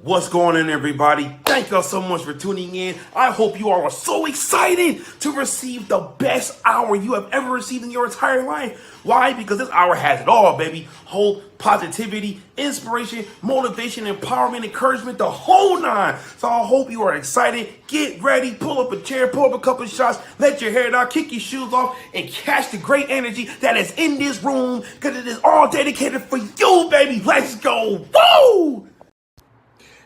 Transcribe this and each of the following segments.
What's going on, everybody? Thank y'all so much for tuning in. I hope you all are so excited to receive the best hour you have ever received in your entire life. Why? Because this hour has it all, baby. Hope, positivity, inspiration, motivation, empowerment, encouragement, the whole nine. So I hope you are excited. Get ready, pull up a chair, pull up a couple of shots, let your hair down, kick your shoes off, and catch the great energy that is in this room, because it is all dedicated for you, baby. Let's go. Woo!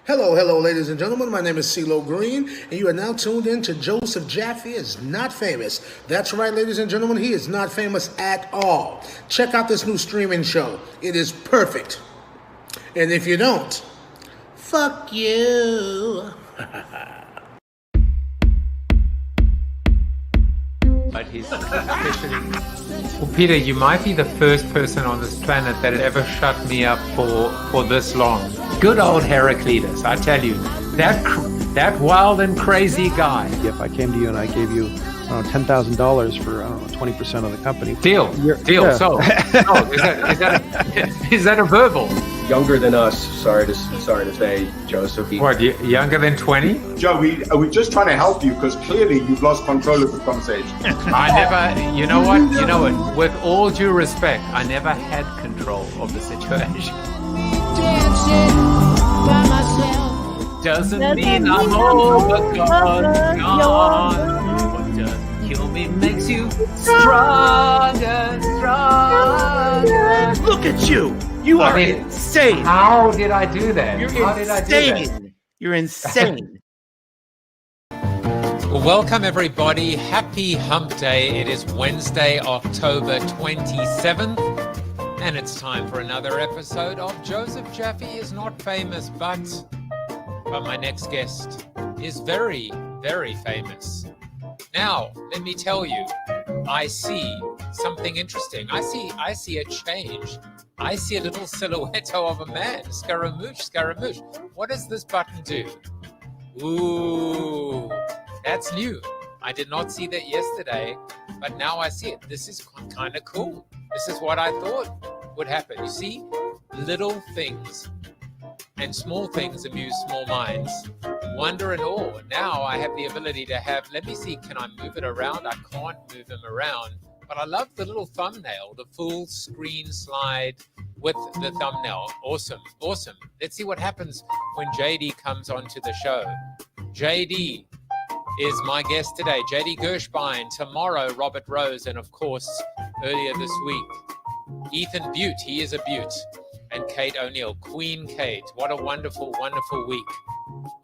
Hello, ladies and gentlemen. My name is CeeLo Green, and you are now tuned in to Joseph JAFFE is Not Famous. That's right, ladies and gentlemen, he is not famous at all. Check out this new streaming show. It is perfect. And if you don't, fuck you. But he's especially... Well, Peter, you might be the first person on this planet that ever shut me up for this long. Good old Heraclitus, I tell you, that wild and crazy guy. If I came to you and I gave you $10,000 for 20% of the company, deal. Yeah. So, is that a verbal? Younger than us, sorry to say, Joseph. What, younger than 20? Joe, we're just trying to help you because clearly you've lost control of the conversation. I never, you know what, with all due respect, I never had control of the situation. Doesn't mean I'm over, gone. What doesn't kill me makes you stronger. Look at you! You are insane. How did I do that? You're insane. Well, welcome everybody. Happy Hump Day. It is Wednesday, October 27th, and it's time for another episode of Joseph JAFFE is Not Famous, but my next guest is very, very famous. Now, let me tell you, I see something interesting. I see a change. I see a little silhouette of a man. Scaramouche. What does this button do? Ooh, that's new. I did not see that yesterday, but now I see it. This is kind of cool. This is what I thought would happen. You see, little things and small things amuse small minds. Wonder and awe. Now I have the ability to have, let me see, can I move it around? I can't move him around, but I love the little thumbnail, the full screen slide with the thumbnail. Awesome. Let's see what happens when JD comes onto the show. JD is my guest today. JD Gershbein, tomorrow Robert Rose, and of course, earlier this week, Ethan Butte, he is a beaut, and Kate O'Neill, Queen Kate. What a wonderful, wonderful week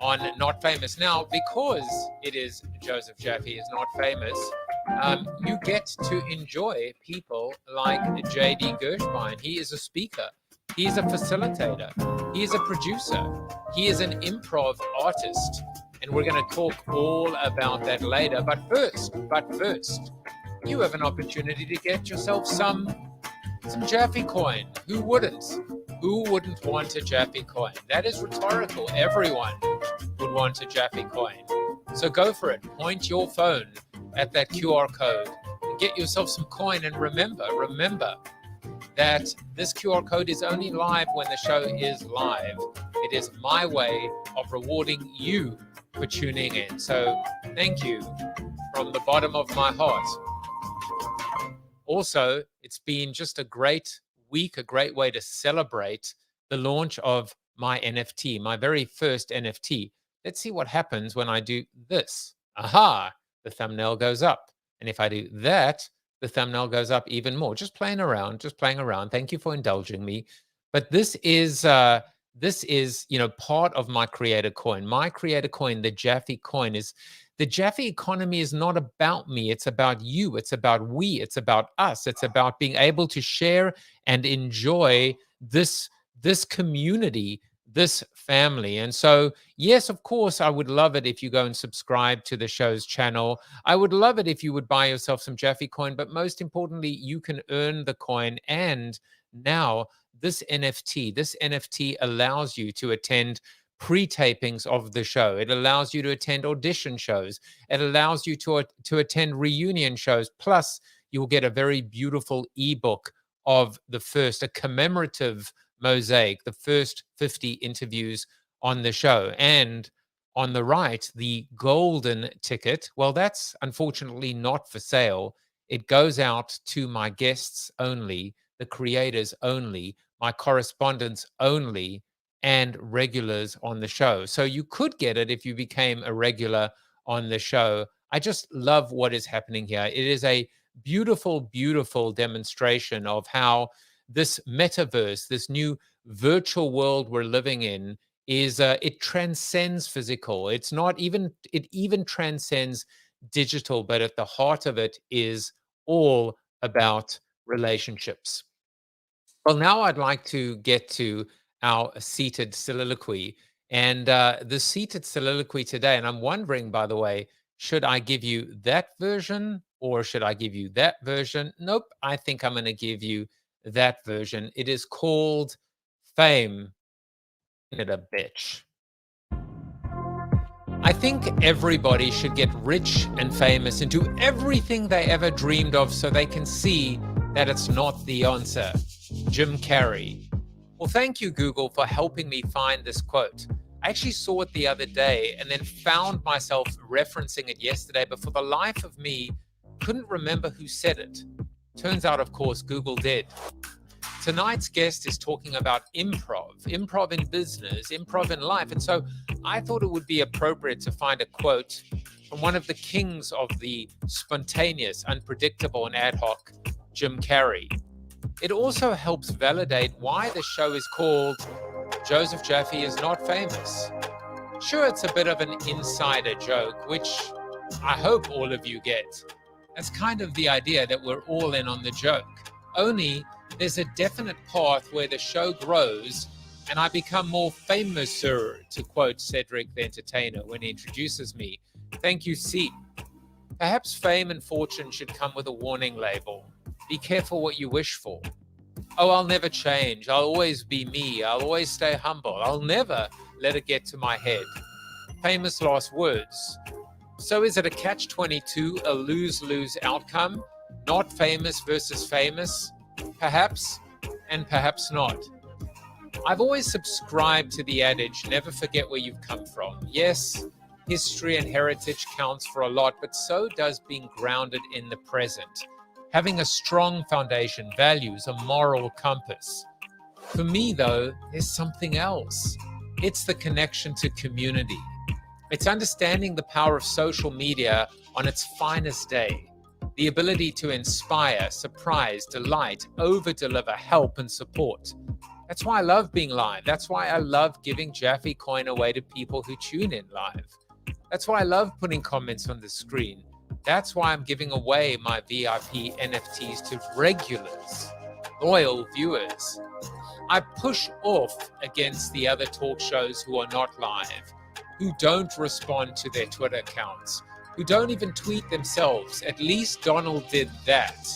on Not Famous. Now, because it is Joseph JAFFE is Not Famous, you get to enjoy people like JD Gershbein. He is a speaker. He is a facilitator. He is a producer. He is an improv artist. And we're going to talk all about that later. But first, you have an opportunity to get yourself some JAFFE coin. Who wouldn't? Who wouldn't want a JAFFE coin? That is rhetorical. Everyone would want a JAFFE coin. So go for it. Point your phone at that QR code and get yourself some coin. And remember that this QR code is only live when the show is live. It is my way of rewarding you for tuning in. So thank you from the bottom of my heart. Also, it's been just a great week, a great way to celebrate the launch of my NFT, my very first NFT. Let's see what happens when I do this. Aha, the thumbnail goes up. And if I do that, the thumbnail goes up even more. Just playing around. Thank you for indulging me. But this is part of my creator coin. My creator coin, the JAFFE coin, is the JAFFE economy is not about me. It's about you. It's about we. It's about us. It's about being able to share and enjoy this community, this family. And so, yes, of course, I would love it if you go and subscribe to the show's channel. I would love it if you would buy yourself some JAFFE coin, but most importantly, you can earn the coin. And now this NFT allows you to attend pre-tapings of the show. It allows you to attend audition shows. It allows you to attend reunion shows. Plus, you will get a very beautiful ebook of a commemorative mosaic, the first 50 interviews on the show. And on the right, the golden ticket, well, that's unfortunately not for sale. It goes out to my guests only, the creators only, my correspondents only, and regulars on the show. So you could get it if you became a regular on the show. I just love what is happening here. It is a beautiful, beautiful demonstration of how this metaverse, this new virtual world we're living in, is it transcends physical. It's not even, it even transcends digital, but at the heart of it is all about relationships. Well, now I'd like to get to our seated soliloquy. And the seated soliloquy today, and I'm wondering, by the way, should I give you that version or should I give you that version? Nope, I think I'm going to give you that version. It is called Fame. It a bitch. I think everybody should get rich and famous and do everything they ever dreamed of so they can see that it's not the answer. Jim Carrey. Well, thank you, Google, for helping me find this quote. I actually saw it the other day and then found myself referencing it yesterday, but for the life of me, couldn't remember who said it. Turns out, of course, Google did. Tonight's guest is talking about improv in business, improv in life. And so I thought it would be appropriate to find a quote from one of the kings of the spontaneous, unpredictable, and ad hoc, Jim Carrey. It also helps validate why the show is called Joseph Jaffe is Not Famous. Sure, it's a bit of an insider joke, which I hope all of you get. That's kind of the idea, that we're all in on the joke. Only there's a definite path where the show grows and I become more famouser, to quote Cedric the Entertainer when he introduces me. Thank you, C. Perhaps fame and fortune should come with a warning label. Be careful what you wish for. Oh, I'll never change. I'll always be me. I'll always stay humble. I'll never let it get to my head. Famous last words. So is it a catch-22, a lose-lose outcome? Not famous versus famous? Perhaps, and perhaps not. I've always subscribed to the adage, never forget where you've come from. Yes, history and heritage counts for a lot, but so does being grounded in the present. Having a strong foundation, values, a moral compass. For me, though, there's something else. It's the connection to community. It's understanding the power of social media on its finest day. The ability to inspire, surprise, delight, over-deliver, help, and support. That's why I love being live. That's why I love giving Jaffe coin away to people who tune in live. That's why I love putting comments on the screen. That's why I'm giving away my VIP NFTs to regulars, loyal viewers. I push off against the other talk shows who are not live, who don't respond to their Twitter accounts, who don't even tweet themselves. At least Donald did that.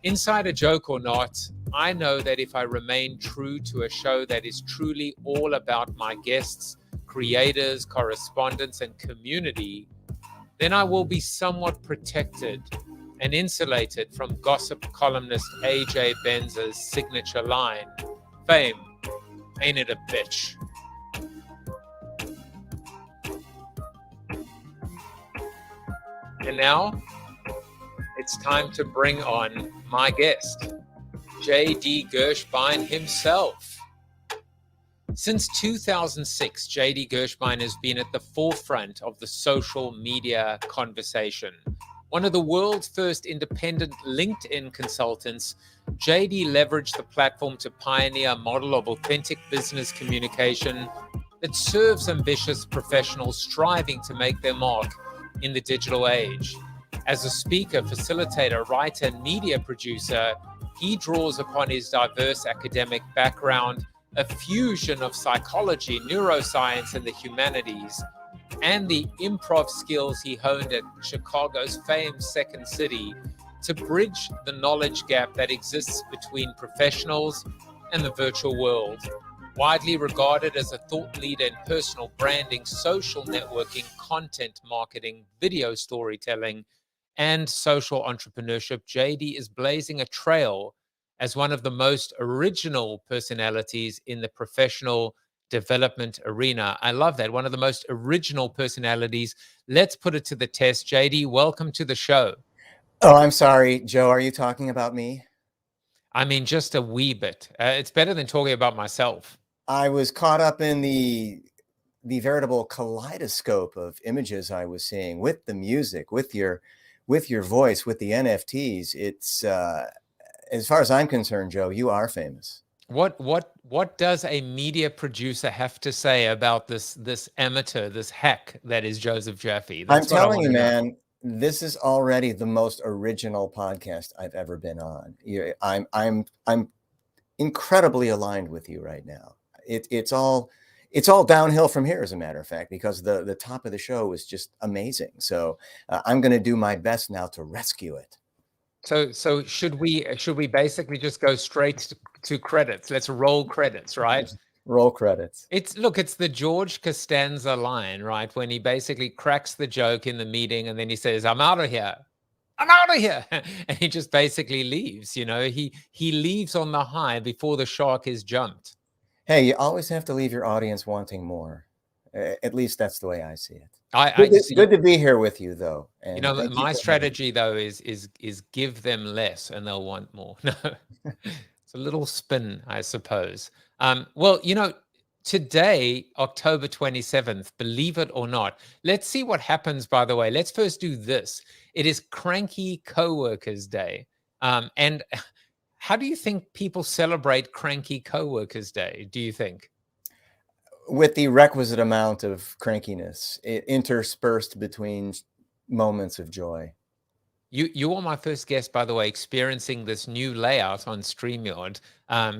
Insider joke or not, I know that if I remain true to a show that is truly all about my guests, creators, correspondents, and community, then I will be somewhat protected and insulated from gossip columnist AJ Benz's signature line, fame, ain't it a bitch? And now, it's time to bring on my guest, JD Gershbein himself. Since 2006, JD Gershbein has been at the forefront of the social media conversation. One of the world's first independent LinkedIn consultants, JD leveraged the platform to pioneer a model of authentic business communication that serves ambitious professionals striving to make their mark in the digital age. As a speaker, facilitator, writer, and media producer, he draws upon his diverse academic background, a fusion of psychology, neuroscience, and the humanities, and the improv skills he honed at Chicago's famed Second City to bridge the knowledge gap that exists between professionals and the virtual world. Widely regarded as a thought leader in personal branding, social networking, content marketing, video storytelling, and social entrepreneurship, JD is blazing a trail as one of the most original personalities in the professional development arena. I love that. One of the most original personalities. Let's put it to the test. JD, welcome to the show. Oh, I'm sorry, Joe. Are you talking about me? I mean, just a wee bit. It's better than talking about myself. I was caught up in the veritable kaleidoscope of images I was seeing with the music, with your voice, with the NFTs. It's as far as I'm concerned, Joe, you are famous. What does a media producer have to say about this amateur, this hack that is Joseph Jaffe? I'm telling you, man, this is already the most original podcast I've ever been on. I'm incredibly aligned with you right now. It's all downhill from here, as a matter of fact, because the top of the show was just amazing. So I'm going to do my best now to rescue it. So should we basically just go straight to credits? Let's roll credits, right? Roll credits. It's the George Costanza line, right? When he basically cracks the joke in the meeting and then he says, I'm out of here. I'm out of here. And he just basically leaves, he leaves on the high before the shark is jumped. Hey, you always have to leave your audience wanting more. At least that's the way I see it. Good to be here with you, though. And my strategy, though, is give them less and they'll want more. No, it's a little spin, I suppose. Well, today, October 27th, believe it or not, let's see what happens, by the way. Let's first do this. It is Cranky Coworkers Day. And how do you think people celebrate Cranky Coworkers Day, do you think? With the requisite amount of crankiness, interspersed between moments of joy. You are my first guest, by the way, experiencing this new layout on StreamYard.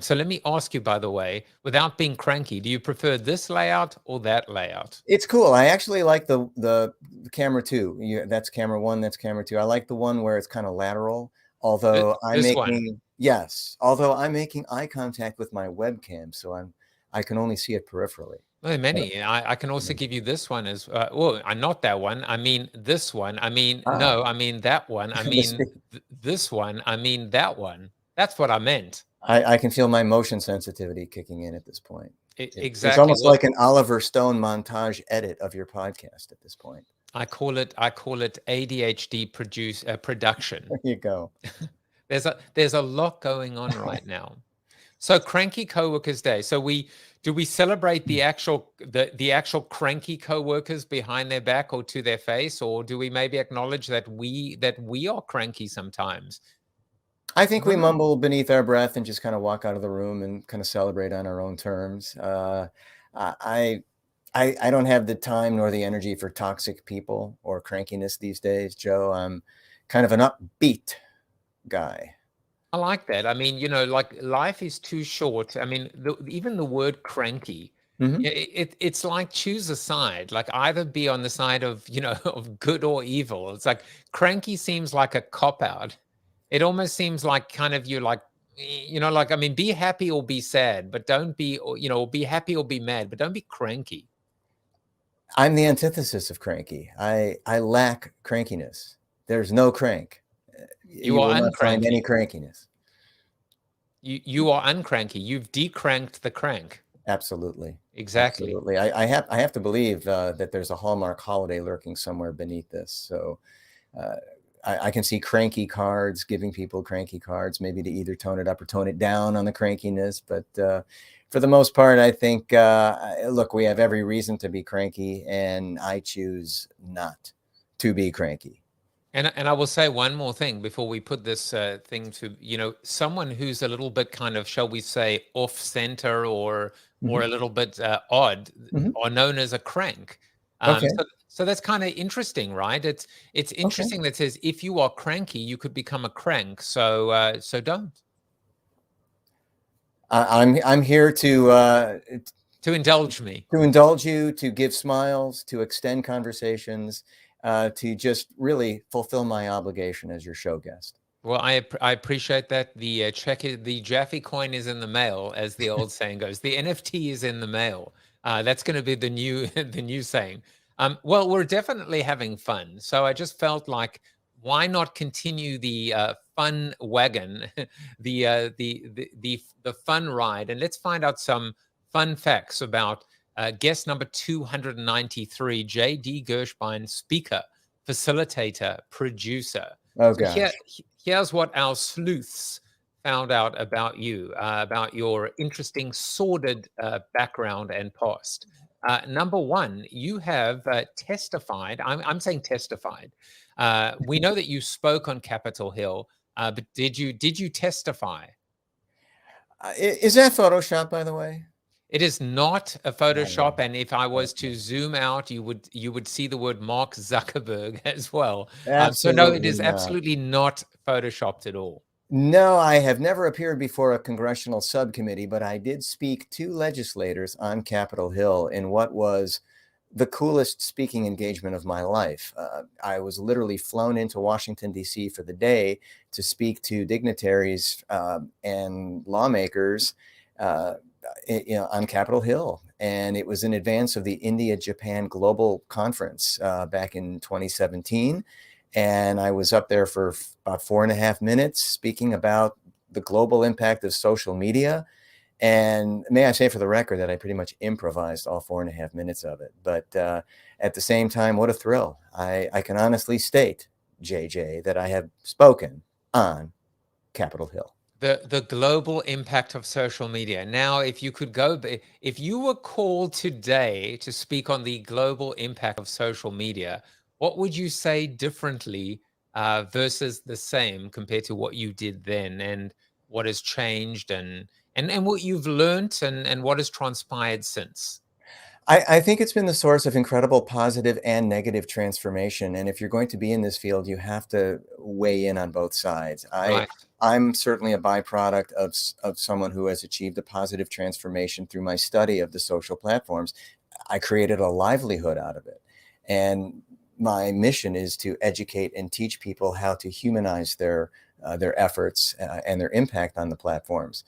So let me ask you, by the way, without being cranky, do you prefer this layout or that layout? It's cool. I actually like the camera two. That's camera one. That's camera two. I like the one where it's kind of lateral. Although I'm making eye contact with my webcam, so I can only see it peripherally. Well, many. I can also give you this one as well. Not that one. I mean this one. I mean no. I mean that one. I mean this one. I mean that one. That's what I meant. I can feel my motion sensitivity kicking in at this point. Exactly. It's almost like an Oliver Stone montage edit of your podcast at this point. I call it ADHD production. There you go. There's a lot going on right now. So Cranky Coworkers Day. So do we celebrate the actual cranky coworkers behind their back or to their face, or do we maybe acknowledge that we are cranky sometimes? I think we mumble beneath our breath and just kind of walk out of the room and kind of celebrate on our own terms. I don't have the time nor the energy for toxic people or crankiness these days, Joe. I'm kind of an upbeat guy. I like that. I mean, like life is too short. I mean, even the word cranky, it's like choose a side, like either be on the side of, of good or evil. It's like cranky seems like a cop out. It almost seems like kind of you're like, I mean, be happy or be sad, but don't be, be happy or be mad, but don't be cranky. I'm the antithesis of cranky. I lack crankiness. There's no crank. You are uncranky. Find any crankiness. You are uncranky. You've decranked the crank. Absolutely. Exactly. Absolutely. I have to believe that there's a Hallmark holiday lurking somewhere beneath this. So I can see cranky cards, giving people cranky cards, maybe to either tone it up or tone it down on the crankiness. But for the most part, I think, look, we have every reason to be cranky, and I choose not to be cranky. And I will say one more thing before we put this thing to, someone who's a little bit kind of, shall we say, off center or a little bit odd, are known as a crank. Okay. So that's kind of interesting, right? It's interesting that says if you are cranky, you could become a crank. So don't. I'm here to indulge me, to indulge you, to give smiles, to extend conversations. To just really fulfill my obligation as your show guest. Well, I appreciate that. The the JAFFE coin is in the mail, as the old saying goes. The NFT is in the mail. That's going to be the new saying. Well, we're definitely having fun. So I just felt like, why not continue the fun wagon, the fun ride, and let's find out some fun facts about guest number 293, JD Gershbein, speaker, facilitator, producer. Oh, So gosh. here's what our sleuths found out about you, about your interesting, sordid background and past. Number one, you have testified. I'm saying testified. We know that you spoke on Capitol Hill, but did you testify? Is that Photoshop, by the way? It is not a Photoshop, and if I was to zoom out, you would see the word Mark Zuckerberg as well. So no, it is Absolutely not. absolutely not Photoshopped at all. No, I have never appeared before a congressional subcommittee, but I did speak to legislators on Capitol Hill in what was the coolest speaking engagement of my life. I was literally flown into Washington, D.C. for the day to speak to dignitaries and lawmakers on Capitol Hill. And it was in advance of the India-Japan Global Conference back in 2017. And I was up there for about 4.5 minutes speaking about the global impact of social media. And may I say for the record that I pretty much improvised all 4.5 minutes of it. But at the same time, what a thrill. I can honestly state, JJ, that I have spoken on Capitol Hill. The global impact of social media. Now, if you were called today to speak on the global impact of social media, what would you say differently versus the same compared to what you did then, and what has changed and what you've learned and what has transpired since? I think it's been the source of incredible positive and negative transformation. And if you're going to be in this field, you have to weigh in on both sides. Right. I'm certainly a byproduct of someone who has achieved a positive transformation through my study of the social platforms. I created a livelihood out of it. And my mission is to educate and teach people how to humanize their efforts and their impact on the platforms.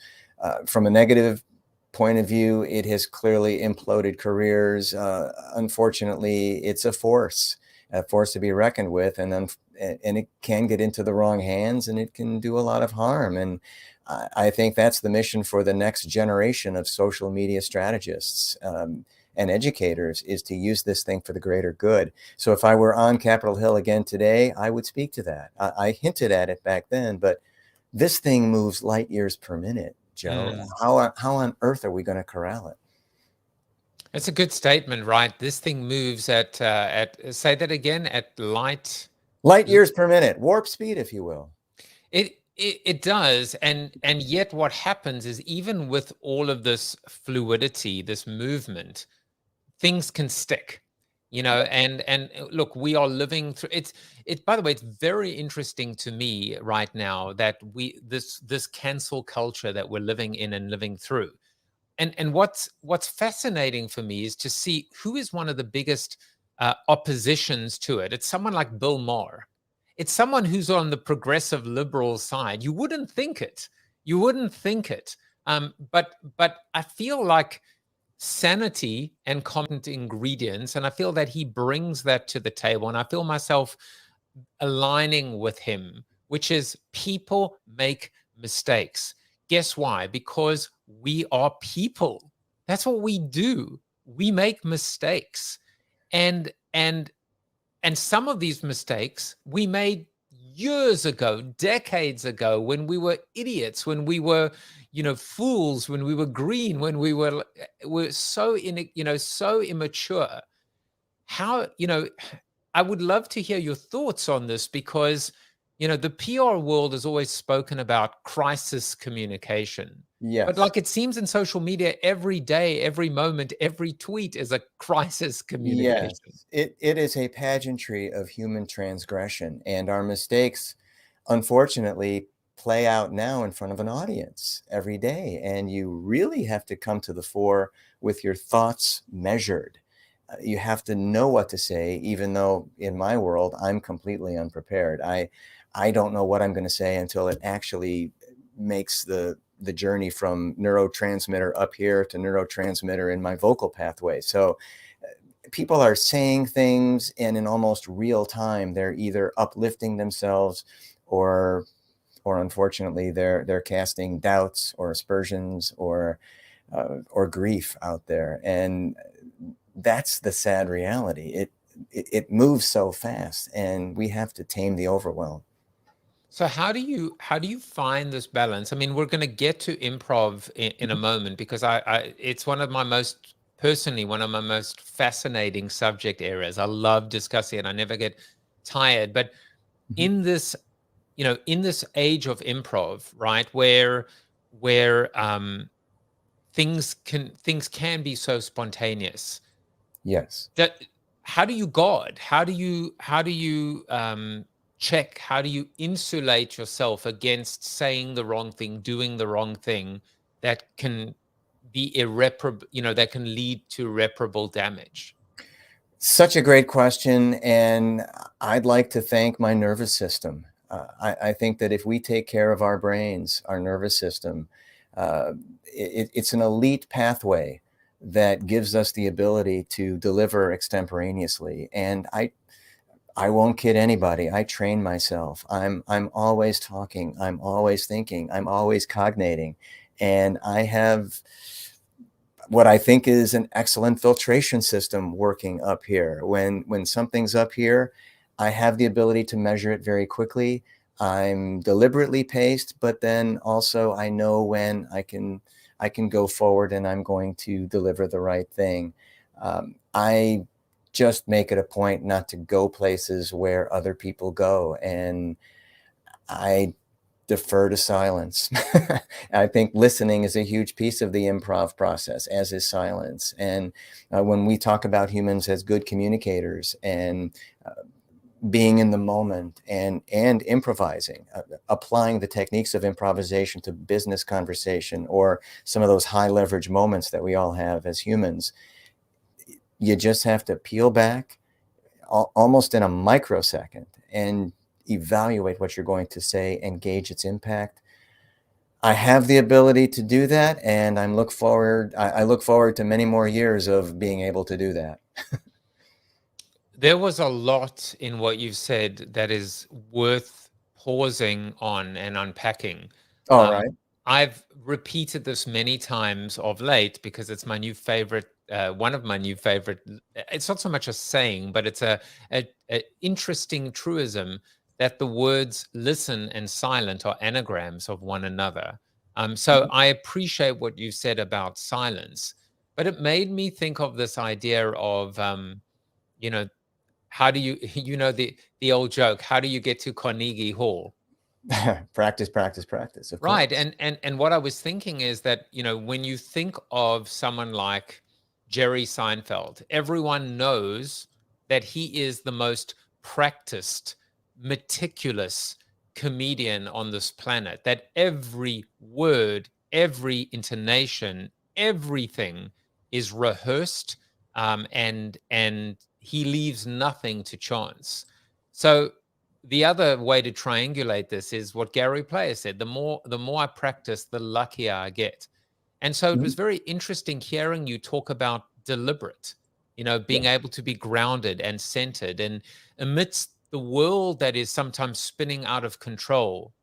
From a negative point of view, it has clearly imploded careers. Unfortunately, it's a force to be reckoned with, and it can get into the wrong hands, and it can do a lot of harm. And I think that's the mission for the next generation of social media strategists and educators, is to use this thing for the greater good. So if I were on Capitol Hill again today, I would speak to that. I hinted at it back then, but this thing moves light years per minute, Joe. How on earth are we going to corral it? That's a good statement, right? This thing moves at say that again, at light years per minute, warp speed, if you will. It does, and yet what happens is, even with all of this fluidity, this movement, things can stick, and look, we are living through it. By the way, it's very interesting to me right now that this cancel culture that we're living in and living through. And what's fascinating for me is to see who is one of the biggest oppositions to it. It's someone like Bill Maher. It's someone who's on the progressive liberal side. You wouldn't think it. But I feel like sanity and common ingredients, and I feel that he brings that to the table, and I feel myself aligning with him, which is people make mistakes. Guess why? Because we are people. That's what we do. We make mistakes. And some of these mistakes we made years ago, decades ago, when we were idiots, when we were, fools, when we were green, when we were so so immature. How, I would love to hear your thoughts on this, because the PR world has always spoken about crisis communication. Yes. But like, it seems in social media, every day, every moment, every tweet is a crisis communication. Yes, it is a pageantry of human transgression, and our mistakes, unfortunately, play out now in front of an audience every day. And you really have to come to the fore with your thoughts measured. You have to know what to say, even though in my world, I'm completely unprepared. I don't know what I'm going to say until it actually makes the journey from neurotransmitter up here to neurotransmitter in my vocal pathway. So people are saying things, and in almost real time, they're either uplifting themselves or unfortunately, they're casting doubts or aspersions or or grief out there. And that's the sad reality. It moves so fast, and we have to tame the overwhelm. So how do you find this balance? I mean, we're going to get to improv in a moment, because it's one of my most fascinating subject areas. I love discussing it. I never get tired. But in this, in this age of improv, right, where things can be so spontaneous. Yes. How do you guard? How do you check? How do you insulate yourself against saying the wrong thing, doing the wrong thing that can be irreparable, that can lead to irreparable damage? Such a great question. And I'd like to thank my nervous system. I think that if we take care of our brains, our nervous system, it's an elite pathway that gives us the ability to deliver extemporaneously. And I won't kid anybody. I train myself. I'm always talking. I'm always thinking. I'm always cognating. And I have what I think is an excellent filtration system working up here. When something's up here, I have the ability to measure it very quickly. I'm deliberately paced, but then also I know when I can go forward and I'm going to deliver the right thing. I just make it a point not to go places where other people go, and I defer to silence. I think listening is a huge piece of the improv process, as is silence. And when we talk about humans as good communicators and being in the moment and improvising, applying the techniques of improvisation to business conversation or some of those high leverage moments that we all have as humans, you just have to peel back almost in a microsecond and evaluate what you're going to say and gauge its impact. I have the ability to do that, and I look forward to many more years of being able to do that. There was a lot in what you've said that is worth pausing on and unpacking. All right. I've repeated this many times of late because it's my new favorite, one of my new favorite. It's not so much a saying, but it's a interesting truism that the words listen and silent are anagrams of one another. So I appreciate what you said about silence, but it made me think of this idea of, how do you, the old joke, how do you get to Carnegie Hall? Practice, practice, practice. Of Right. course. And what I was thinking is that, when you think of someone like Jerry Seinfeld, everyone knows that he is the most practiced, meticulous comedian on this planet, that every word, every intonation, everything is rehearsed, and he leaves nothing to chance. So the other way to triangulate this is what Gary Player said: the more I practice, the luckier I get. And so it was very interesting hearing you talk about deliberate, being able to be grounded and centered. And amidst the world that is sometimes spinning out of control,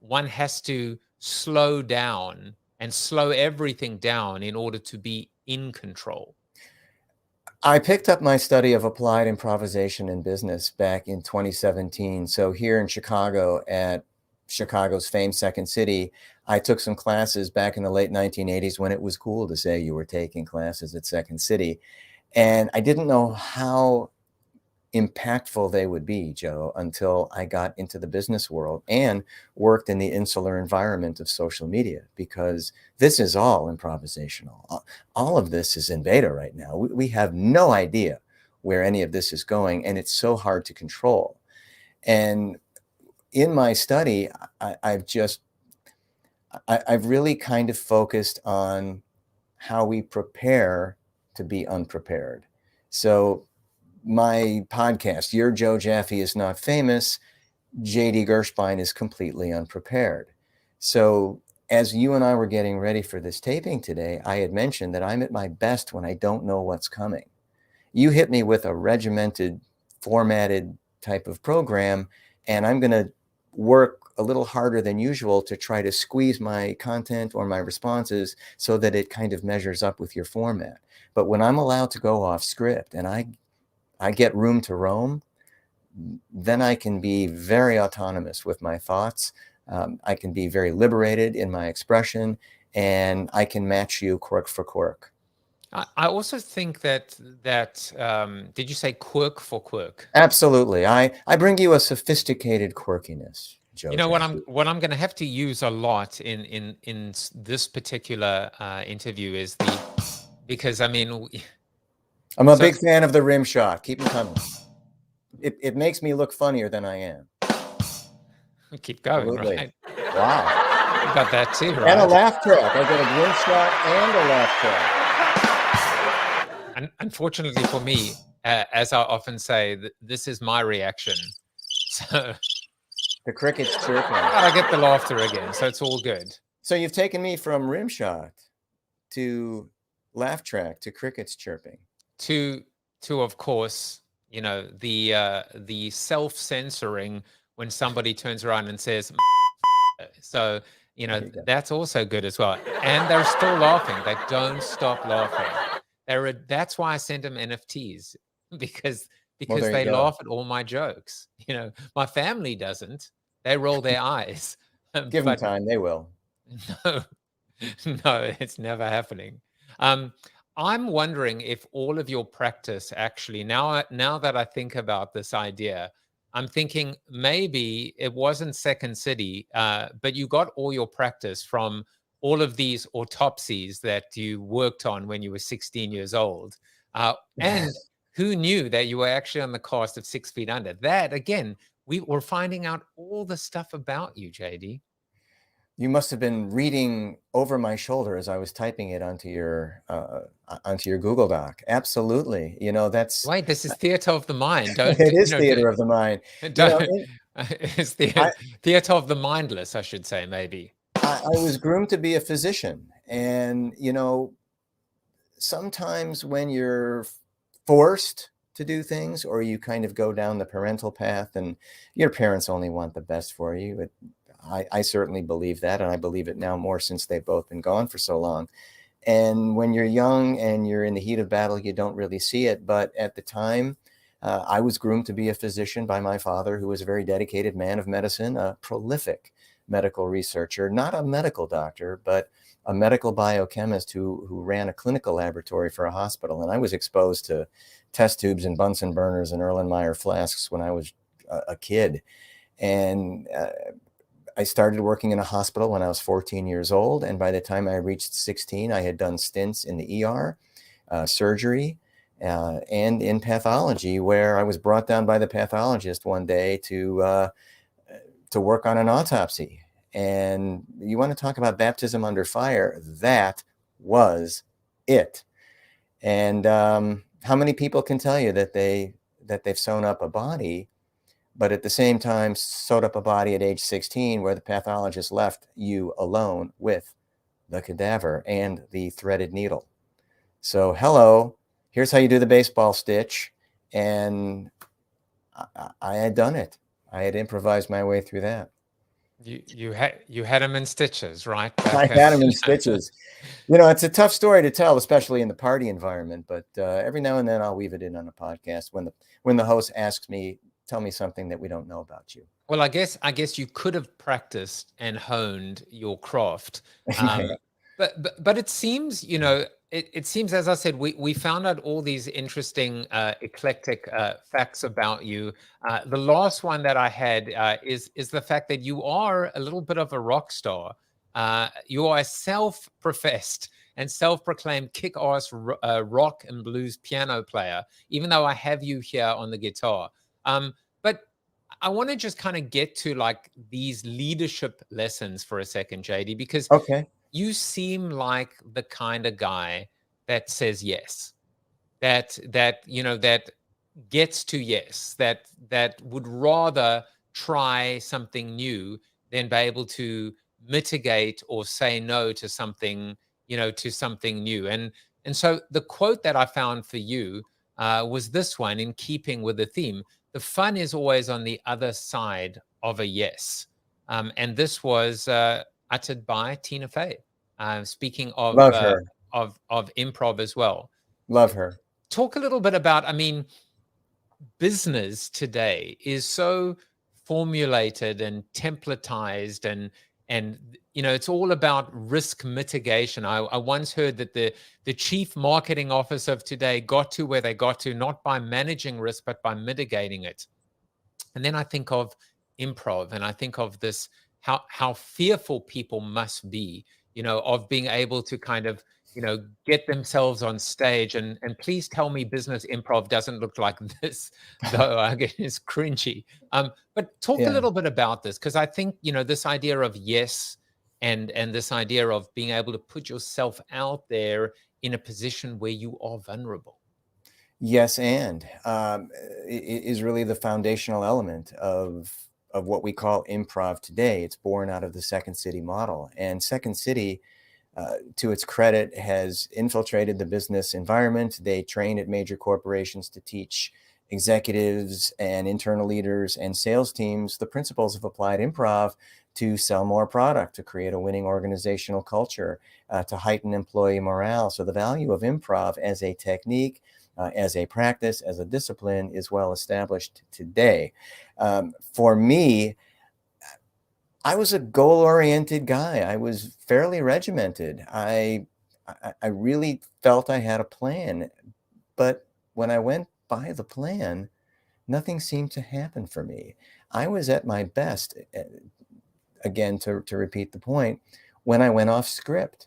one has to slow down and slow everything down in order to be in control. I picked up my study of applied improvisation in business back in 2017. So here in Chicago, at Chicago's famed Second City, I took some classes back in the late 1980s when it was cool to say you were taking classes at Second City. And I didn't know how impactful they would be, Joe, until I got into the business world and worked in the insular environment of social media, because this is all improvisational. All of this is in beta right now. We have no idea where any of this is going, and it's so hard to control. And in my study, I've really kind of focused on how we prepare to be unprepared. So my podcast, Your Joe Jaffe is Not Famous, JD Gershbein is completely unprepared. So as you and I were getting ready for this taping today, I had mentioned that I'm at my best when I don't know what's coming. You hit me with a regimented, formatted type of program, and I'm going to work a little harder than usual to try to squeeze my content or my responses so that it kind of measures up with your format. But when I'm allowed to go off script and I get room to roam, then I can be very autonomous with my thoughts. I can be very liberated in my expression, and I can match you quirk for quirk. I also think that did you say quirk for quirk? Absolutely. I bring you a sophisticated quirkiness, Joe. You know what I'm going to have to use a lot in this particular interview is because I mean I'm a big fan of the rim shot. Keep them coming. It makes me look funnier than I am. Keep going, Absolutely. right? Wow. You got that too, right? And a laugh track. I get a rim shot and a laugh track. Unfortunately for me, as I often say, this is my reaction. So the cricket's chirping. I get the laughter again, so it's all good. So you've taken me from rim shot to laugh track to crickets chirping. To of course, you know, the self-censoring when somebody turns around and says, so you know that's also good as well. And they're still laughing. They don't stop laughing. That's why I send them NFTs because they laugh at all my jokes. You know, my family doesn't. They roll their eyes. Give them time, they will. No, it's never happening. I'm wondering if all of your practice actually, now that I think about this idea, I'm thinking maybe it wasn't Second City, but you got all your practice from all of these autopsies that you worked on when you were 16 years old. And who knew that you were actually on the cast of 6 Feet Under? That, again, we were finding out all the stuff about you, JD. You must have been reading over my shoulder as I was typing it onto your Google Doc. Absolutely. You know, that's... Wait, this is theater of the mind. Don't, it is theater of the mind. It's theater of the mindless, I should say, maybe. I was groomed to be a physician. And, you know, sometimes when you're forced to do things or you kind of go down the parental path and your parents only want the best for you, I certainly believe that. And I believe it now more since they've both been gone for so long. And when you're young and you're in the heat of battle, you don't really see it. But at the time, I was groomed to be a physician by my father, who was a very dedicated man of medicine, a prolific medical researcher, not a medical doctor, but a medical biochemist who ran a clinical laboratory for a hospital. And I was exposed to test tubes and Bunsen burners and Erlenmeyer flasks when I was a kid. And I started working in a hospital when I was 14 years old. And by the time I reached 16, I had done stints in the ER, surgery, and in pathology, where I was brought down by the pathologist one day to work on an autopsy. And you want to talk about baptism under fire? That was it. And how many people can tell you that they've sewn up a body, but at the same time sewed up a body at age 16 where the pathologist left you alone with the cadaver and the threaded needle? So hello, here's how you do the baseball stitch. And I had done it. I had improvised my way through that. You had him in stitches, right? I had him in stitches. You know, it's a tough story to tell, especially in the party environment. But every now and then I'll weave it in on a podcast when the host asks me, tell me something that we don't know about you. Well, I guess you could have practiced and honed your craft. But it seems, you know, it seems, as I said, we found out all these interesting, eclectic facts about you. The last one that I had is the fact that you are a little bit of a rock star. You are a self-professed and self-proclaimed kick-ass rock and blues piano player, even though I have you here on the guitar. But I want to just kind of get to like these leadership lessons for a second, JD, because you seem like the kind of guy that says yes, that you know, that gets to yes, that would rather try something new than be able to mitigate or say no to something, you know, to something new. And so the quote that I found for you was this one, in keeping with the theme: the fun is always on the other side of a yes. And this was uttered by Tina Fey. Speaking of Love her. Of improv as well. Love her. Talk a little bit about, I mean, business today is so formulated and templatized, and you know, it's all about risk mitigation. I once heard that the chief marketing officer of today got to where they got to not by managing risk but by mitigating it. And then I think of improv, and I think of this, how fearful people must be, you know, of being able to kind of, you know, get themselves on stage. And please tell me business improv doesn't look like this, though. I guess it's cringy. But talk a little bit about this, because I think, you know, this idea of yes, and this idea of being able to put yourself out there in a position where you are vulnerable. Yes, and is really the foundational element of what we call improv today. It's born out of the Second City model, and Second City, to its credit, has infiltrated the business environment. They train at major corporations to teach executives and internal leaders and sales teams the principles of applied improv to sell more product, to create a winning organizational culture, to heighten employee morale. So the value of improv as a technique, as a practice, as a discipline, is well established today. For me, I was a goal-oriented guy. I was fairly regimented. I really felt I had a plan, but when I went by the plan, nothing seemed to happen for me. I was at my best, again, to repeat the point, when I went off script,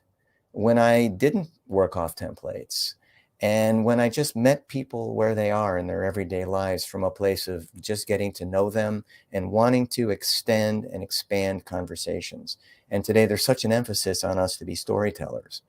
when I didn't work off templates, and when I just met people where they are in their everyday lives from a place of just getting to know them and wanting to extend and expand conversations. And today there's such an emphasis on us to be storytellers.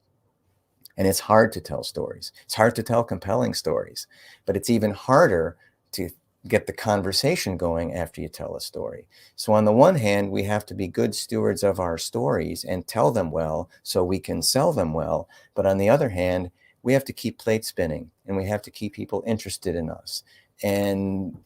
And it's hard to tell stories. It's hard to tell compelling stories, but it's even harder to get the conversation going after you tell a story. So on the one hand, we have to be good stewards of our stories and tell them well so we can sell them well. But on the other hand, we have to keep plate spinning, and we have to keep people interested in us. And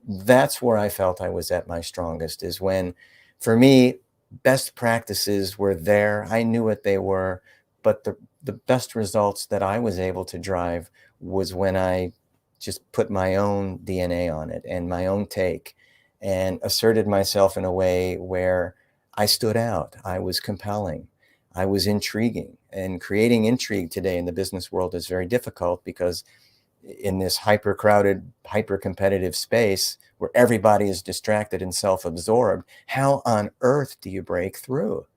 that's where I felt I was at my strongest, is when, for me, best practices were there. I knew what they were, but the best results that I was able to drive was when I just put my own DNA on it and my own take, and asserted myself in a way where I stood out. I was compelling. I was intriguing. And creating intrigue today in the business world is very difficult, because in this hyper-crowded, hyper-competitive space where everybody is distracted and self-absorbed, how on earth do you break through?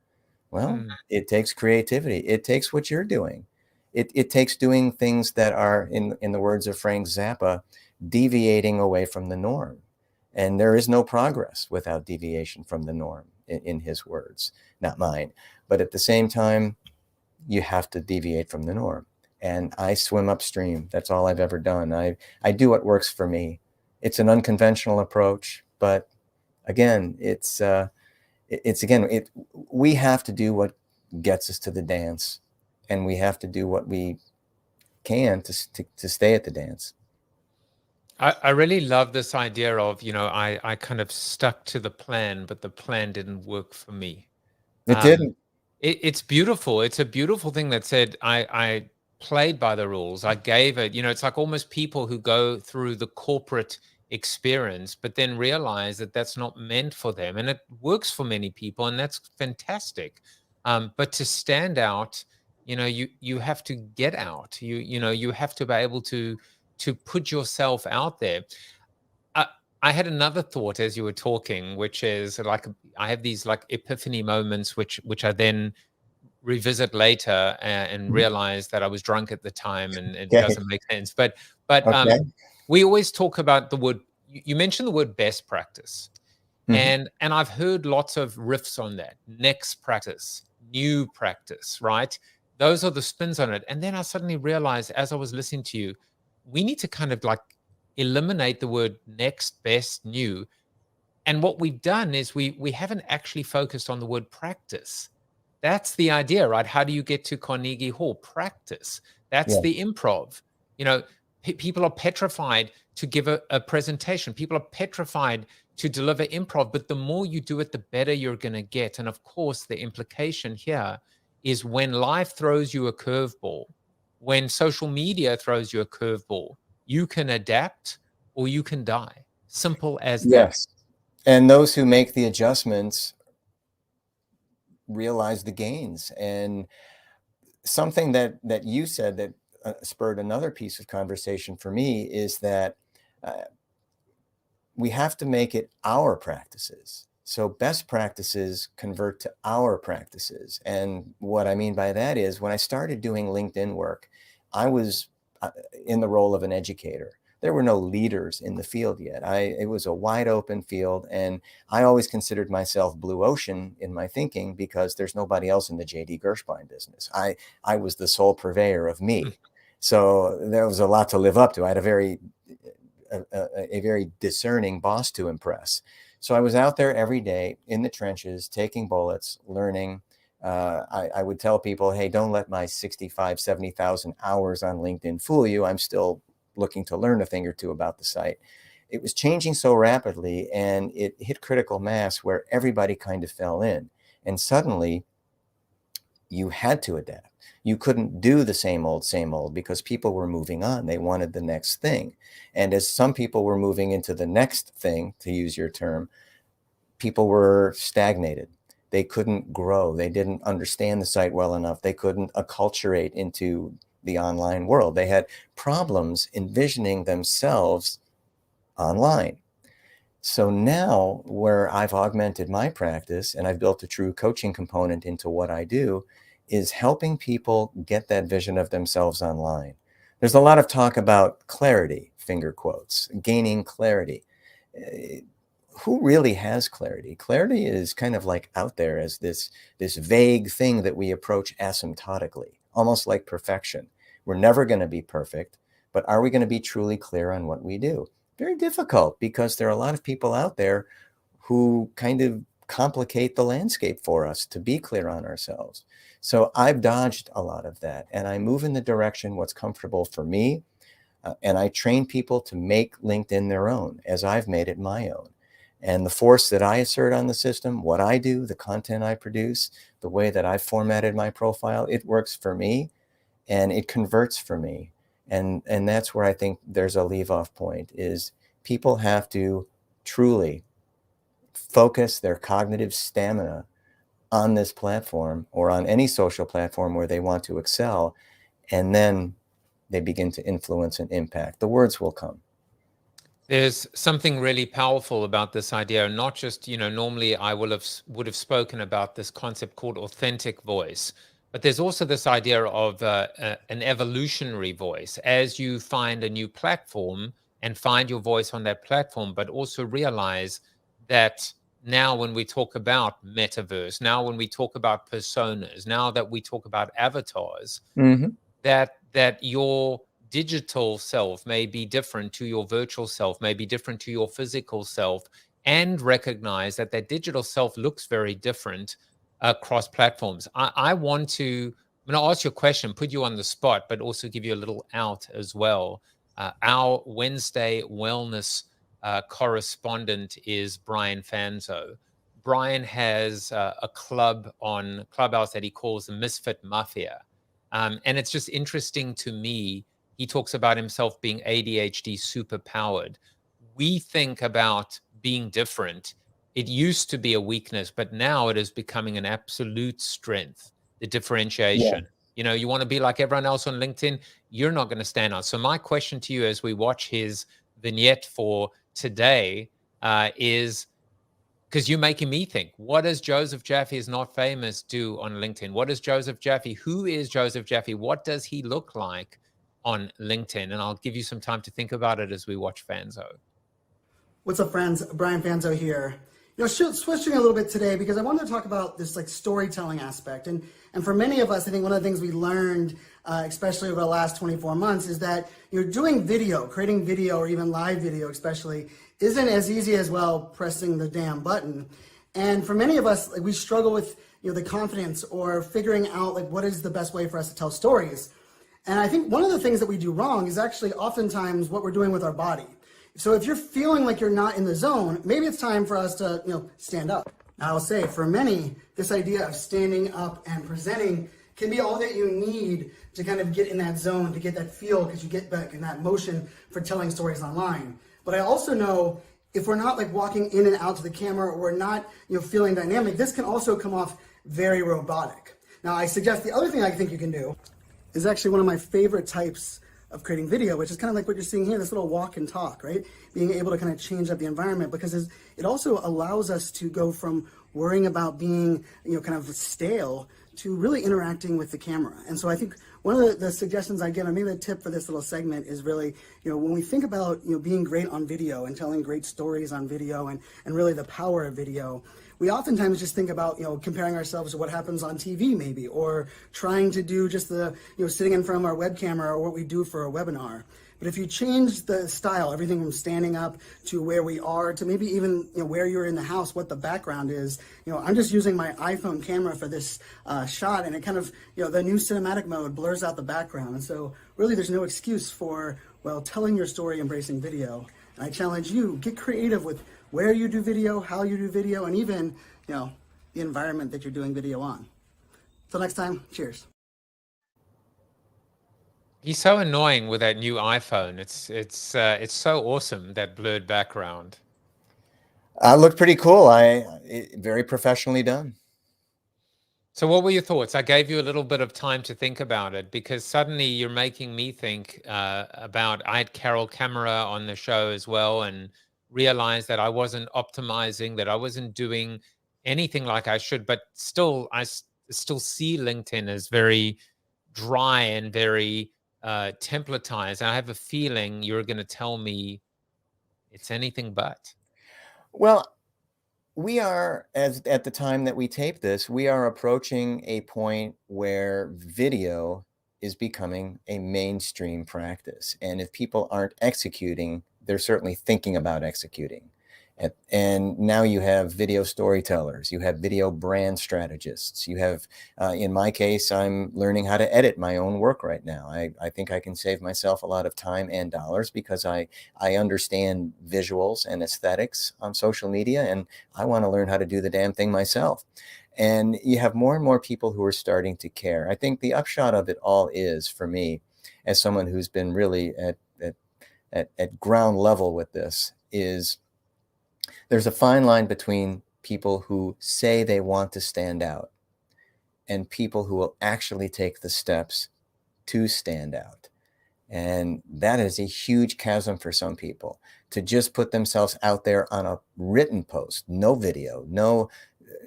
Well, it takes creativity. It takes what you're doing. It takes doing things that are, in the words of Frank Zappa, deviating away from the norm. And there is no progress without deviation from the norm, in his words, not mine. But at the same time, you have to deviate from the norm. And I swim upstream. That's all I've ever done. I do what works for me. It's an unconventional approach, but again, we have to do what gets us to the dance, and we have to do what we can to stay at the dance. I really love this idea of, you know, I kind of stuck to the plan, but the plan didn't work for me. It didn't. It's beautiful. It's a beautiful thing that said, I played by the rules. I gave it, you know, it's like almost people who go through the corporate experience, but then realize that that's not meant for them. And it works for many people, and that's fantastic. But to stand out, you know, you have to get out. You have to be able to put yourself out there. I had another thought as you were talking, which is like, I have these like epiphany moments, which I then revisit later and realize that I was drunk at the time, and it doesn't make sense. But Okay. We always talk about the word. You mentioned the word best practice, and I've heard lots of riffs on that. Next practice, new practice, right? Those are the spins on it. And then I suddenly realized, as I was listening to you, we need to kind of like eliminate the word next, best, new. And what we've done is we haven't actually focused on the word practice. That's the idea, right? How do you get to Carnegie Hall? Practice. That's the improv. You know, People are petrified to give a presentation. People are petrified to deliver improv, but the more you do it, the better you're going to get. And of course, the implication here is when life throws you a curveball, when social media throws you a curveball, you can adapt or you can die. Simple as that. Yes. And those who make the adjustments realize the gains. And something that you said that spurred another piece of conversation for me is that we have to make it our practices. So best practices convert to our practices. And what I mean by that is when I started doing LinkedIn work, I was in the role of an educator. There were no leaders in the field yet. It was a wide open field. And I always considered myself blue ocean in my thinking because there's nobody else in the JD Gershbein business. I was the sole purveyor of me. So there was a lot to live up to. I had a very discerning boss to impress. So I was out there every day in the trenches, taking bullets, learning. I would tell people, hey, don't let my 65, 70,000 hours on LinkedIn fool you. I'm still looking to learn a thing or two about the site. It was changing so rapidly and it hit critical mass where everybody kind of fell in. And suddenly you had to adapt. You couldn't do the same old because people were moving on. They wanted the next thing. And as some people were moving into the next thing, to use your term, people were stagnated. They couldn't grow. They didn't understand the site well enough. They couldn't acculturate into the online world. They had problems envisioning themselves online. So now where I've augmented my practice and I've built a true coaching component into what I do is helping people get that vision of themselves online. There's a lot of talk about clarity, finger quotes, gaining clarity. Who really has clarity? Clarity is kind of like out there as this vague thing that we approach asymptotically, almost like perfection. We're never going to be perfect, but are we going to be truly clear on what we do? Very difficult because there are a lot of people out there who kind of complicate the landscape for us to be clear on ourselves. So I've dodged a lot of that and I move in the direction what's comfortable for me. And I train people to make LinkedIn their own as I've made it my own. And the force that I assert on the system, what I do, the content I produce, the way that I've formatted my profile, it works for me and it converts for me. And that's where I think there's a leave-off point is people have to truly focus their cognitive stamina on this platform or on any social platform where they want to excel. And then they begin to influence and impact. The words will come. There's something really powerful about this idea. Not just, normally I would have spoken about this concept called authentic voice, but there's also this idea of an evolutionary voice. As you find a new platform and find your voice on that platform, but also realize that now when we talk about metaverse, now when we talk about personas, now that we talk about avatars, that your digital self may be different to your virtual self, may be different to your physical self, and recognize that that digital self looks very different across platforms. I'm going to ask you a question, put you on the spot, but also give you a little out as well. Our Wednesday wellness correspondent is Brian Fanzo. Brian has a club on Clubhouse that he calls the Misfit Mafia. And it's just interesting to me. He talks about himself being ADHD superpowered. We think about being different. It used to be a weakness, but now it is becoming an absolute strength, the differentiation. Yeah. You want to be like everyone else on LinkedIn, you're not going to stand out. So my question to you as we watch his vignette for today is, because you're making me think, what does Joseph Jaffe is not famous do on LinkedIn? What is Joseph Jaffe? Who is Joseph Jaffe? What does he look like on LinkedIn? And I'll give you some time to think about it as we watch Fanzo. What's up, friends? Brian Fanzo here. Switching a little bit today because I wanted to talk about this storytelling aspect. And for many of us, I think one of the things we learned, especially over the last 24 months, is that doing video, creating video or even live video especially, isn't as easy as, pressing the damn button. And for many of us, we struggle with the confidence or figuring out what is the best way for us to tell stories. And I think one of the things that we do wrong is actually oftentimes what we're doing with our body. So if you're feeling like you're not in the zone, maybe it's time for us to, stand up. Now I'll say, for many, this idea of standing up and presenting can be all that you need to kind of get in that zone, to get that feel, because you get back in that motion for telling stories online. But I also know if we're not like walking in and out to the camera, or we're not, feeling dynamic, this can also come off very robotic. Now I suggest the other thing I think you can do is actually one of my favorite types of creating video, which is kind of like what you're seeing here, this little walk and talk, right? Being able to kind of change up the environment, because it also allows us to go from worrying about being, kind of stale to really interacting with the camera. And so I think one of the suggestions I give, and maybe the tip for this little segment, is really, when we think about, being great on video and telling great stories on video and really the power of video, we oftentimes just think about, comparing ourselves to what happens on TV maybe, or trying to do just the, sitting in front of our webcam or what we do for a webinar. But if you change the style, everything from standing up to where we are, to maybe even where you're in the house, what the background is. I'm just using my iPhone camera for this shot, and it kind of, the new cinematic mode blurs out the background. And so really there's no excuse for, telling your story, embracing video. And I challenge you, get creative with where you do video, how you do video, and even, the environment that you're doing video on. Till next time, cheers. He's so annoying with that new iPhone. It's so awesome, that blurred background. Looked pretty cool. Very professionally done. So what were your thoughts? I gave you a little bit of time to think about it, because suddenly you're making me think about, I had Carol Camera on the show as well, and realized that I wasn't optimizing, that I wasn't doing anything like I should, but still, I still see LinkedIn as very dry and very templatized. And I have a feeling you're going to tell me it's anything but. Well, we are, at the time that we tape this, we are approaching a point where video is becoming a mainstream practice. And if people aren't executing, they're certainly thinking about executing. And now you have video storytellers, you have video brand strategists, you have, in my case, I'm learning how to edit my own work right now. I think I can save myself a lot of time and dollars, because I understand visuals and aesthetics on social media, and I want to learn how to do the damn thing myself. And you have more and more people who are starting to care. I think the upshot of it all is, for me, as someone who's been really at ground level with this, is there's a fine line between people who say they want to stand out and people who will actually take the steps to stand out. And that is a huge chasm for some people, to just put themselves out there on a written post, no video, no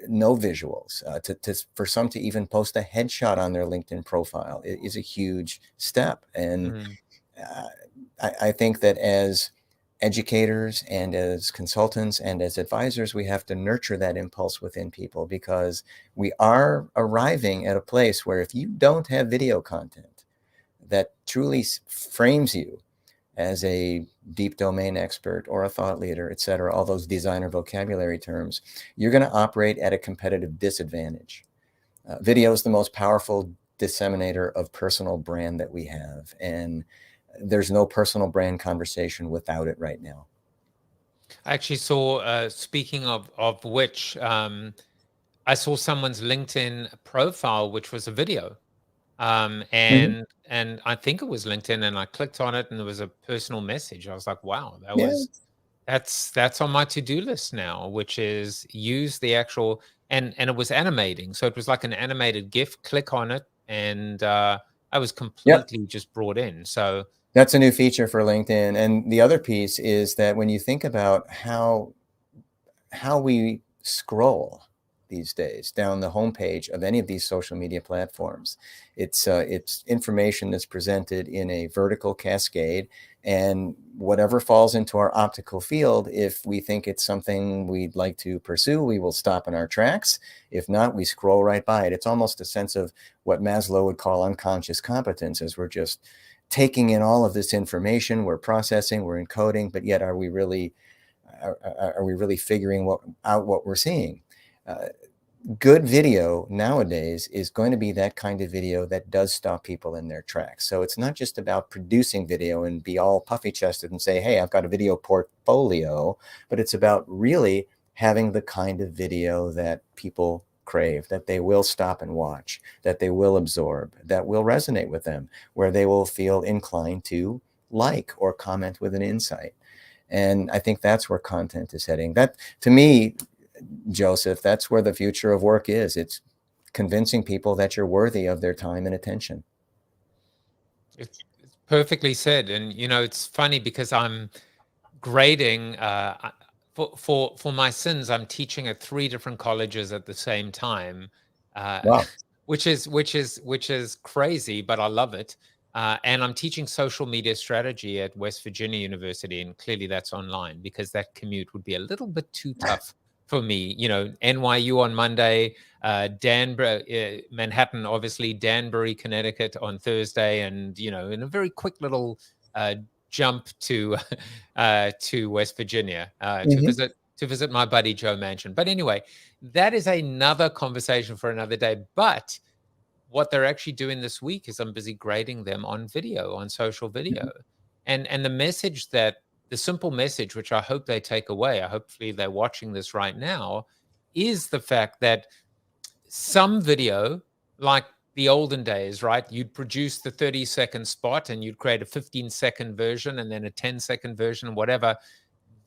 visuals, for some to even post a headshot on their LinkedIn profile is a huge step. And I think that as educators and as consultants and as advisors, we have to nurture that impulse within people, because we are arriving at a place where if you don't have video content that truly frames you as a deep domain expert or a thought leader, et cetera, all those designer vocabulary terms, you're going to operate at a competitive disadvantage. Video is the most powerful disseminator of personal brand that we have. And there's no personal brand conversation without it right now. I actually saw, speaking of which, I saw someone's LinkedIn profile, which was a video. And I think it was LinkedIn, and I clicked on it and there was a personal message. I was like, wow, that's on my to-do list now, which is use the actual, and it was animating. So it was like an animated GIF, click on it. And I was completely just brought in. So that's a new feature for LinkedIn. And the other piece is that when you think about how we scroll these days down the homepage of any of these social media platforms, it's information that's presented in a vertical cascade, and whatever falls into our optical field, if we think it's something we'd like to pursue, we will stop in our tracks. If not, we scroll right by it. It's almost a sense of what Maslow would call unconscious competence, as we're just taking in all of this information, we're processing, we're encoding, but yet are we really figuring out what we're seeing? good video nowadays is going to be that kind of video that does stop people in their tracks. So it's not just about producing video and be all puffy chested and say, hey, I've got a video portfolio, but it's about really having the kind of video that people crave, that they will stop and watch, that they will absorb, that will resonate with them, where they will feel inclined to like or comment with an insight. And I think that's where content is heading. That, to me, Joseph, that's where the future of work is. It's convincing people that you're worthy of their time and attention. It's perfectly said. And, you know, it's funny because I'm grading for my sins. I'm teaching at 3 different colleges at the same time, Wow. which is crazy, but I love it. And I'm teaching social media strategy at West Virginia University, and clearly that's online because that commute would be a little bit too tough for me. You know, NYU on Monday, Danbury, Manhattan, obviously, Danbury, Connecticut on Thursday, and, you know, in a very quick little jump to West Virginia to visit my buddy Joe Manchin. But anyway, that is another conversation for another day. But what they're actually doing this week is I'm busy grading them on video, on social video. And the simple message, which I hope they take away, hopefully they're watching this right now, is the fact that some video, like the olden days, right? You'd produce the 30-second spot and you'd create a 15-second version and then a 10-second version, whatever.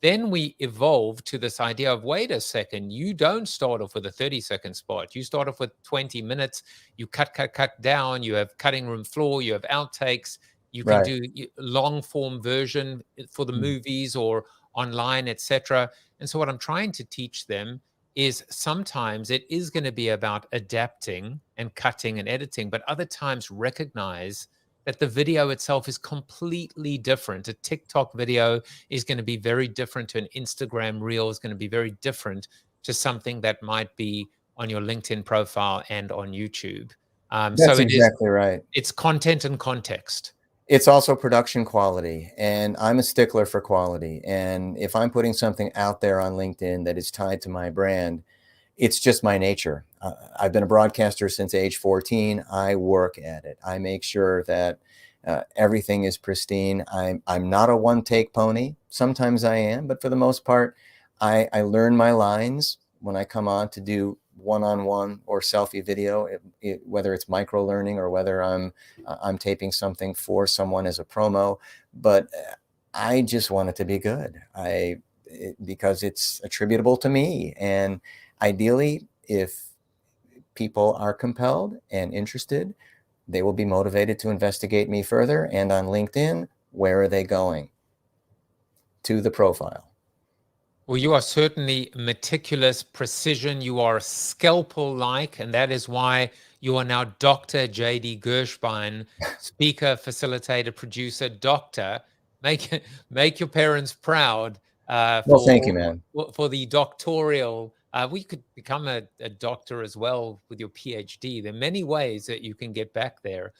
Then we evolved to this idea of, wait a second, you don't start off with a 30-second spot. You start off with 20 minutes. You cut down. You have cutting room floor. You have outtakes. You can do long form version for the movies or online, etc. And so what I'm trying to teach them is sometimes it is going to be about adapting and cutting and editing, but other times recognize that the video itself is completely different. A TikTok video is going to be very different to an Instagram reel, is going to be very different to something that might be on your LinkedIn profile and on YouTube. That's exactly right. It's content and context. It's also production quality, and I'm a stickler for quality. And if I'm putting something out there on LinkedIn that is tied to my brand, it's just my nature. I've been a broadcaster since age 14. I work at it. I make sure that everything is pristine. I'm not a one-take pony. Sometimes I am, but for the most part, I learn my lines when I come on to do one-on-one or selfie video, whether it's micro learning or whether I'm taping something for someone as a promo. But I just want it to be good. Because it's attributable to me. And ideally, if people are compelled and interested, they will be motivated to investigate me further. And on LinkedIn, where are they going? To the profile. Well, you are certainly meticulous, precision. You are scalpel-like, and that is why you are now Dr. JD Gershbein, speaker, facilitator, producer, doctor. Make your parents proud. Well, thank you, man. For the doctoral, we could become a doctor as well with your PhD. There are many ways that you can get back there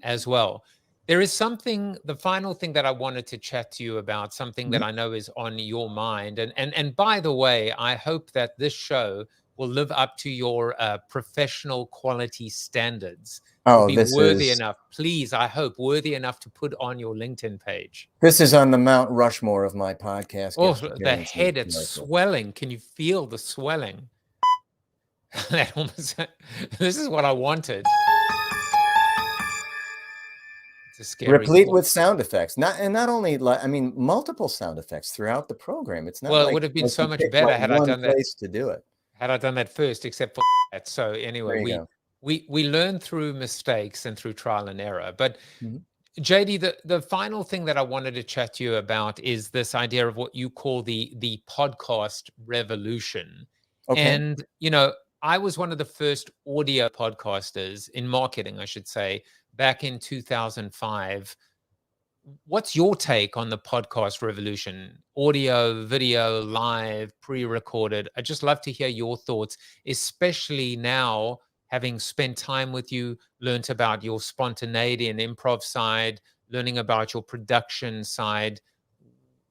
as well. There is something, the final thing that I wanted to chat to you about, something that I know is on your mind. And by the way, I hope that this show will live up to your professional quality standards. Oh, be worthy enough, please, I hope, worthy enough to put on your LinkedIn page. This is on the Mount Rushmore of my podcast. Oh, the head, it's swelling. Can you feel the swelling? This is what I wanted. Replete with sound effects, not only, I mean, multiple sound effects throughout the program. It's not. Well, like it would have been so much better had I done that. To do it. Had I done that first, except for that. So anyway, we learn through mistakes and through trial and error. But JD, the final thing that I wanted to chat to you about is this idea of what you call the podcast revolution. Okay. And you know, I was one of the first audio podcasters in marketing, I should say, back in 2005. What's your take on the podcast revolution? Audio, video, live, pre-recorded. I'd just love to hear your thoughts, especially now, having spent time with you, learned about your spontaneity and improv side, learning about your production side.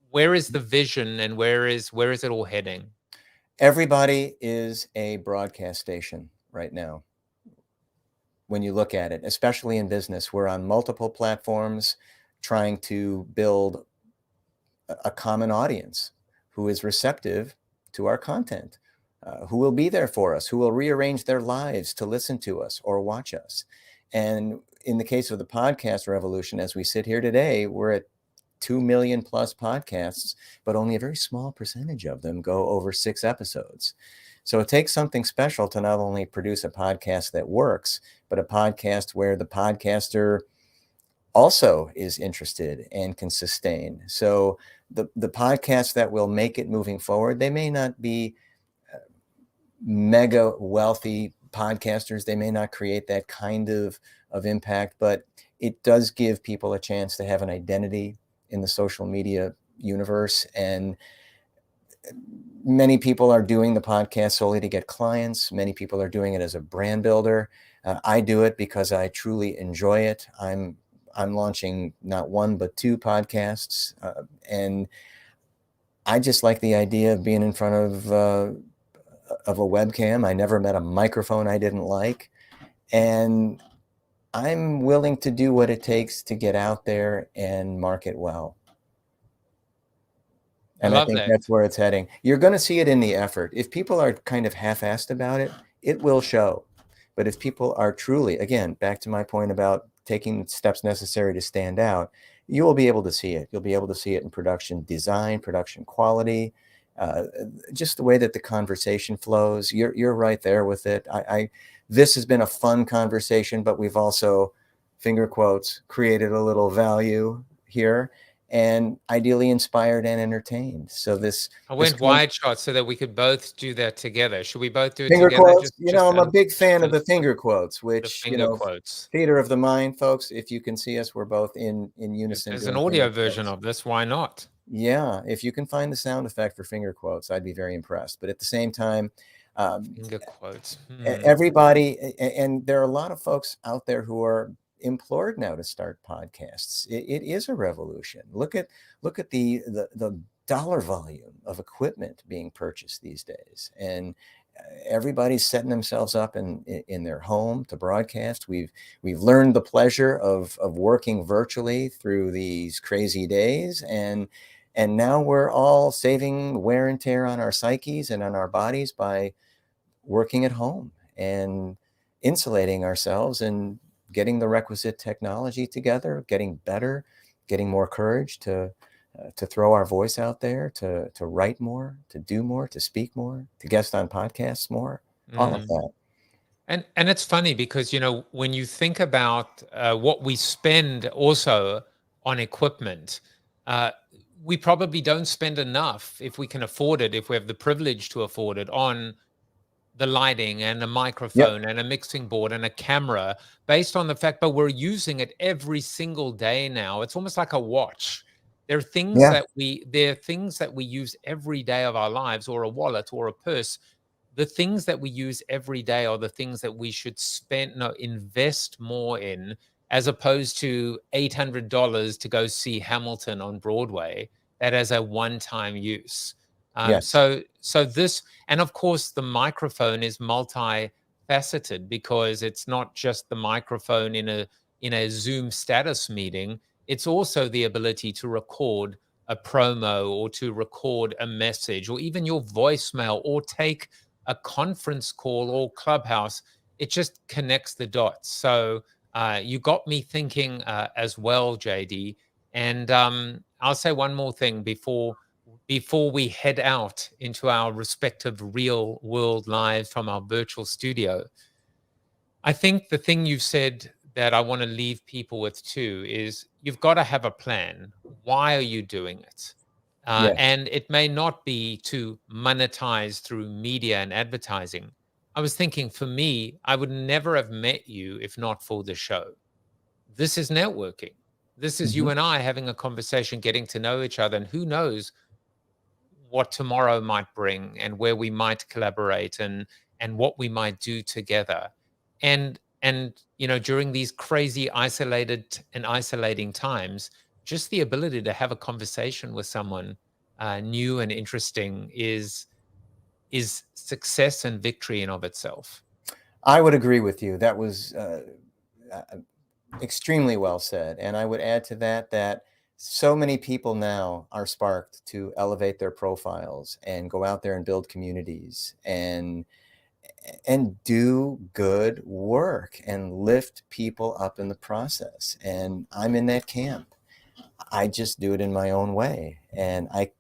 Where is the vision and where is it all heading? everybody is a broadcast station right now. When you look at it, especially in business, we're on multiple platforms trying to build a common audience who is receptive to our content, who will be there for us, who will rearrange their lives to listen to us or watch us. And in the case of the podcast revolution, as we sit here today, we're at 2 million plus podcasts, but only a very small percentage of them go over 6 episodes. So it takes something special to not only produce a podcast that works, but a podcast where the podcaster also is interested and can sustain. So the podcasts that will make it moving forward, they may not be mega wealthy podcasters. They may not create that kind of impact, but it does give people a chance to have an identity in the social media universe. And many people are doing the podcast solely to get clients. Many people are doing it as a brand builder. I do it because I truly enjoy it. I'm launching not 1, but 2 podcasts. And I just like the idea of being in front of a webcam. I never met a microphone I didn't like. And I'm willing to do what it takes to get out there and market well. And I think that's where it's heading. You're going to see it in the effort. If people are kind of half-assed about it, it will show. But if people are truly, again, back to my point about taking steps necessary to stand out, you will be able to see it. You'll be able to see it in production design, production quality, just the way that the conversation flows. You're right there with it. This has been a fun conversation, but we've also, finger quotes, created a little value here, and ideally inspired and entertained. So I went wide shot so that we could both do that together. Should we both do it finger together? Quotes, I'm a big fan of the finger quotes, which, quotes. Theater of the mind, folks. If you can see us, we're both in unison. There's an audio version of this. Why not? Yeah. If you can find the sound effect for finger quotes, I'd be very impressed. But at the same time, finger quotes. Everybody, and there are a lot of folks out there who are implored now to start podcasts. It is a revolution. Look at the dollar volume of equipment being purchased these days, and everybody's setting themselves up in their home to broadcast. We've learned the pleasure of working virtually through these crazy days, and now we're all saving wear and tear on our psyches and on our bodies by working at home and insulating ourselves and getting the requisite technology together, getting better, getting more courage to throw our voice out there, to write more, to do more, to speak more, to guest on podcasts more, all of that. And it's funny because, when you think about what we spend also on equipment, we probably don't spend enough, if we can afford it, if we have the privilege to afford it, on the lighting and a microphone and a mixing board and a camera, based on the fact, but we're using it every single day now. It's almost like a watch. There are things that we use every day of our lives, or a wallet or a purse. The things that we use every day are the things that we should invest more in, as opposed to $800 to go see Hamilton on Broadway. That has a one-time use. So this, and of course the microphone is multifaceted, because it's not just the microphone in a Zoom status meeting. It's also the ability to record a promo, or to record a message, or even your voicemail, or take a conference call or Clubhouse. It just connects the dots. So you got me thinking as well, JD. And I'll say one more thing before we head out into our respective real world lives from our virtual studio. I think the thing you've said that I want to leave people with too is, you've got to have a plan. Why are you doing it? And it may not be to monetize through media and advertising. I was thinking, for me, I would never have met you if not for the show. This is networking. This is you and I having a conversation, getting to know each other, and who knows what tomorrow might bring, and where we might collaborate, and what we might do together. And during these crazy isolating times, just the ability to have a conversation with someone new and interesting is is success and victory in of itself. I would agree with you. That was extremely well said. And I would add to that that so many people now are sparked to elevate their profiles and go out there and build communities and do good work and lift people up in the process. And I'm in that camp. I just do it in my own way. And I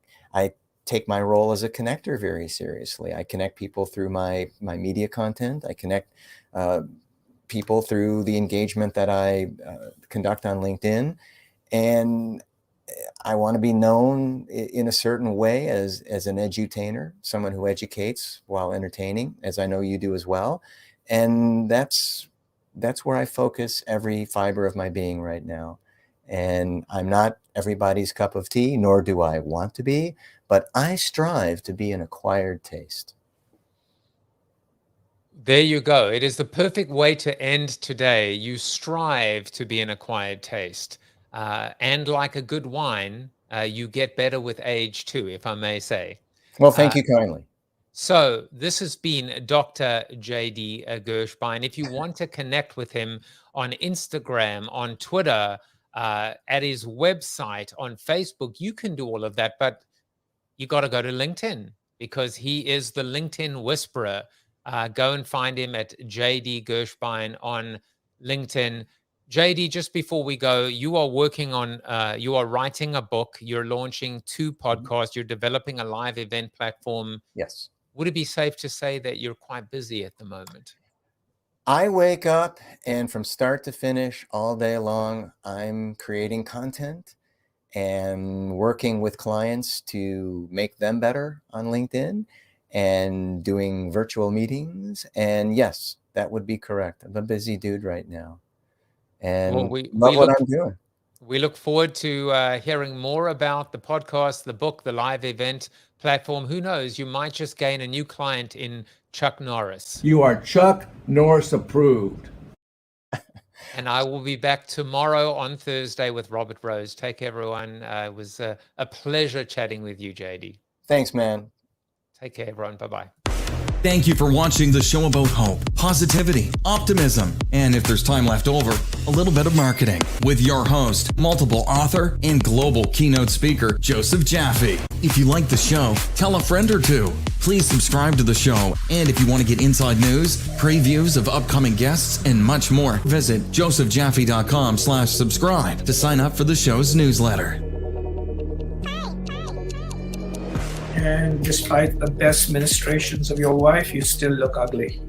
take my role as a connector very seriously. I connect people through my media content. I connect people through the engagement that I conduct on LinkedIn. And I want to be known in a certain way as an edutainer, someone who educates while entertaining, as I know you do as well. And that's where I focus every fiber of my being right now. And I'm not everybody's cup of tea, nor do I want to be, but I strive to be an acquired taste. There you go. It is the perfect way to end today. You strive to be an acquired taste. And like a good wine, you get better with age too, if I may say. Well, thank you kindly. So this has been Dr. JD Gershbein. If you want to connect with him on Instagram, on Twitter, at his website, on Facebook, you can do all of that, but you got to go to LinkedIn because he is the LinkedIn whisperer. Go and find him at JD Gershbein on LinkedIn. JD, just before we go, you are working on, you are writing a book, you're launching 2 podcasts, you're developing a live event platform. Yes. Would it be safe to say that you're quite busy at the moment? I wake up and from start to finish all day long, I'm creating content and working with clients to make them better on LinkedIn and doing virtual meetings. And yes, that would be correct. I'm a busy dude right now. And love what I'm doing. We look forward to hearing more about the podcast, the book, the live event platform. Who knows? You might just gain a new client in Chuck Norris. You are Chuck Norris approved. And I will be back tomorrow on Thursday with Robert Rose. Take care, everyone. It was a pleasure chatting with you, JD. Thanks, man. Take care, everyone. Bye-bye. Thank you for watching the show about hope, positivity, optimism, and if there's time left over, a little bit of marketing with your host, multiple author, and global keynote speaker, Joseph Jaffe. If you like the show, tell a friend or two. Please subscribe to the show. And if you want to get inside news, previews of upcoming guests, and much more, visit josephjaffe.com/subscribe to sign up for the show's newsletter. And despite the best ministrations of your wife, you still look ugly.